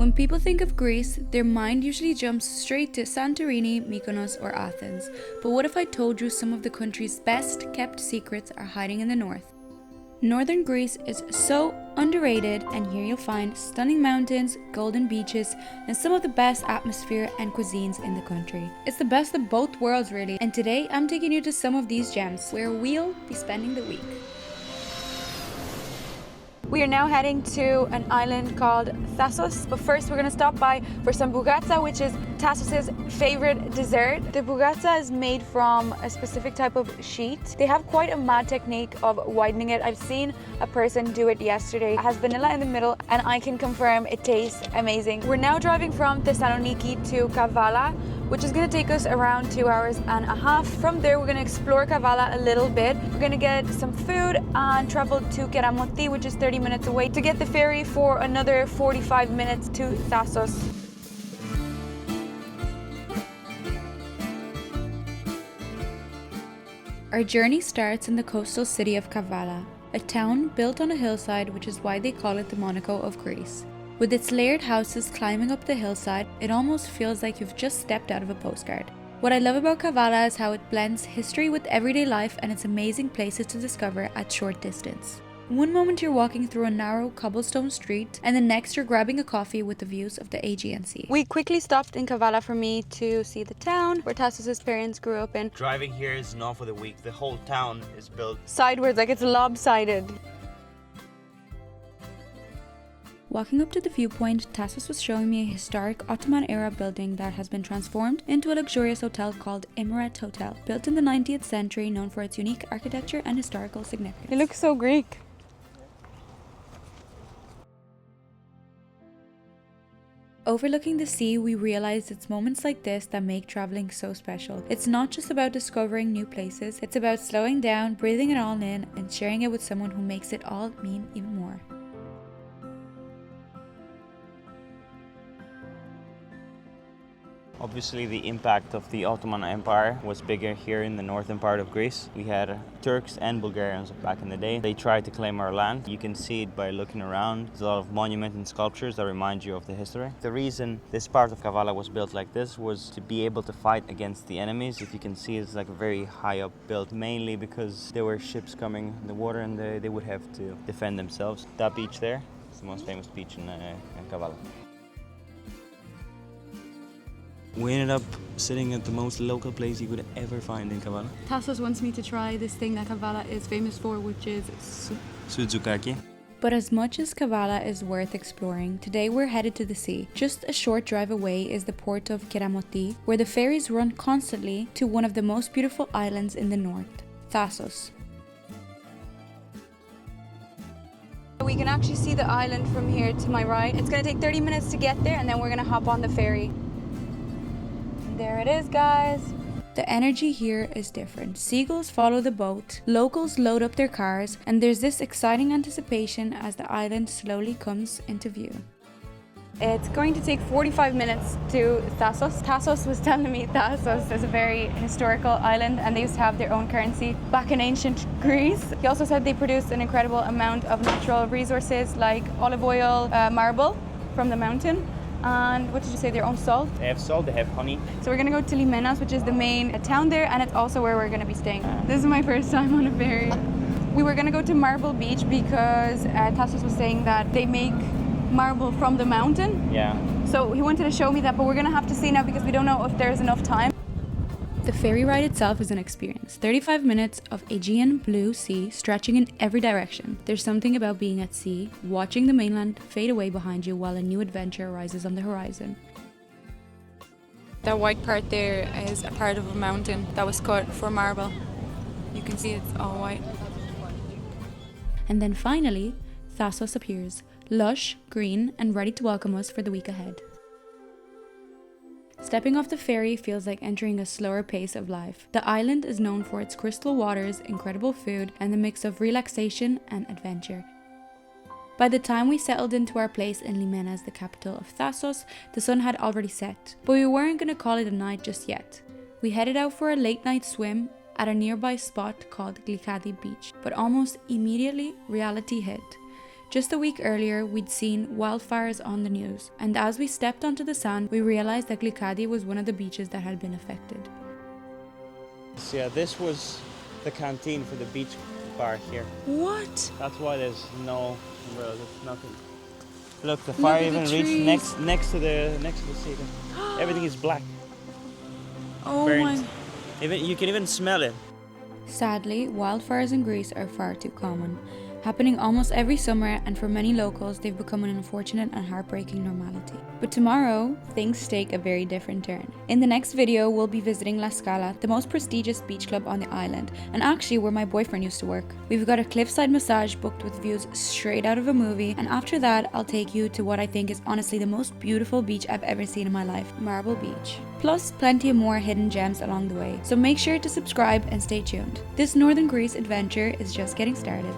When people think of Greece, their mind usually jumps straight to Santorini, Mykonos, or Athens. But what if I told you some of the country's best kept secrets are hiding in the north? Northern Greece is so underrated, and here you'll find stunning mountains, golden beaches, and some of the best atmosphere and cuisines in the country. It's the best of both worlds really, and today I'm taking you to some of these gems where we'll be spending the week. We are now heading to an island called Thasos, but first we're going to stop by for some bougatsa, which is Thasos' favorite dessert. The bougatsa is made from a specific type of sheet. They have quite a mad technique of whitening it. I've seen a person do it yesterday. It has vanilla in the middle, and I can confirm it tastes amazing. We're now driving from Thessaloniki to Kavala, which is going to take us around 2 hours and a half. From there, we're going to explore Kavala a little bit. We're going to get some food and travel to Keramoti, which is 30 minutes away, to get the ferry for another 45 minutes to Thasos. Our journey starts in the coastal city of Kavala, a town built on a hillside, which is why they call it the Monaco of Greece. With its layered houses climbing up the hillside, it almost feels like you've just stepped out of a postcard. What I love about Kavala is how it blends history with everyday life and its amazing places to discover at short distance. One moment you're walking through a narrow cobblestone street, and the next you're grabbing a coffee with the views of the Aegean Sea. We quickly stopped in Kavala for me to see the town where Thasos' parents grew up in. Driving here is not for the weak. The whole town is built Sideways, like it's lopsided. Walking up to the viewpoint, Thasos was showing me a historic Ottoman-era building that has been transformed into a luxurious hotel called Emirat Hotel, built in the 19th century, known for its unique architecture and historical significance. It looks so Greek. Overlooking the sea, we realize it's moments like this that make traveling so special. It's not just about discovering new places, it's about slowing down, breathing it all in, and sharing it with someone who makes it all mean even more. Obviously, the impact of the Ottoman Empire was bigger here in the northern part of Greece. We had Turks and Bulgarians back in the day. They tried to claim our land. You can see it by looking around. There's a lot of monuments and sculptures that remind you of the history. The reason this part of Kavala was built like this was to be able to fight against the enemies. If you can see, it's like a very high up built, mainly because there were ships coming in the water and they would have to defend themselves. That beach there is the most famous beach in Kavala. We ended up sitting at the most local place you could ever find in Kavala. Thasos wants me to try this thing that Kavala is famous for, which is Suzuki. But as much as Kavala is worth exploring, today we're headed to the sea. Just a short drive away is the port of Keramoti, where the ferries run constantly to one of the most beautiful islands in the north, Thasos. We can actually see the island from here to my right. It's going to take 30 minutes to get there, and then we're going to hop on the ferry. There it is, guys. The energy here is different. Seagulls follow the boat, locals load up their cars, and there's this exciting anticipation as the island slowly comes into view. It's going to take 45 minutes to Thasos. Thasos was telling me Thasos is a very historical island, and they used to have their own currency back in ancient Greece. He also said they produce an incredible amount of natural resources like olive oil, marble from the mountain. And what did you say, their own salt? They have salt, they have honey. So we're gonna go to Limenas, which is the main town there, and it's also where we're gonna be staying. This is my first time on a ferry. We were gonna go to Marble Beach because Thasos was saying that they make marble from the mountain. Yeah. So he wanted to show me that, but we're gonna have to see now because we don't know if there's enough time. The ferry ride itself is an experience. 35 minutes of Aegean blue sea stretching in every direction. There's something about being at sea, watching the mainland fade away behind you while a new adventure rises on the horizon. That white part there is a part of a mountain that was cut for marble. You can see it's all white. And then finally, Thasos appears, lush, green, and ready to welcome us for the week ahead. Stepping off the ferry feels like entering a slower pace of life. The island is known for its crystal waters, incredible food, and the mix of relaxation and adventure. By the time we settled into our place in Limenas, the capital of Thasos, the sun had already set, but we weren't going to call it a night just yet. We headed out for a late night swim at a nearby spot called Glikadi Beach, but almost immediately reality hit. Just a week earlier, we'd seen wildfires on the news, and as we stepped onto the sand, we realized that Glicadi was one of the beaches that had been affected. So yeah, this was the canteen for the beach bar here. What? That's why there's no umbrella, there's nothing. Look, the fire at the even reached trees. next to the sea. Everything is black. Oh Burnt. my. Even you can even smell it. Sadly, wildfires in Greece are far too common, happening almost every summer, and for many locals, they've become an unfortunate and heartbreaking normality. But tomorrow, things take a very different turn. In the next video, we'll be visiting La Scala, the most prestigious beach club on the island, and actually where my boyfriend used to work. We've got a cliffside massage booked with views straight out of a movie, and after that, I'll take you to what I think is honestly the most beautiful beach I've ever seen in my life, Marble Beach. Plus, plenty of more hidden gems along the way, so make sure to subscribe and stay tuned. This Northern Greece adventure is just getting started.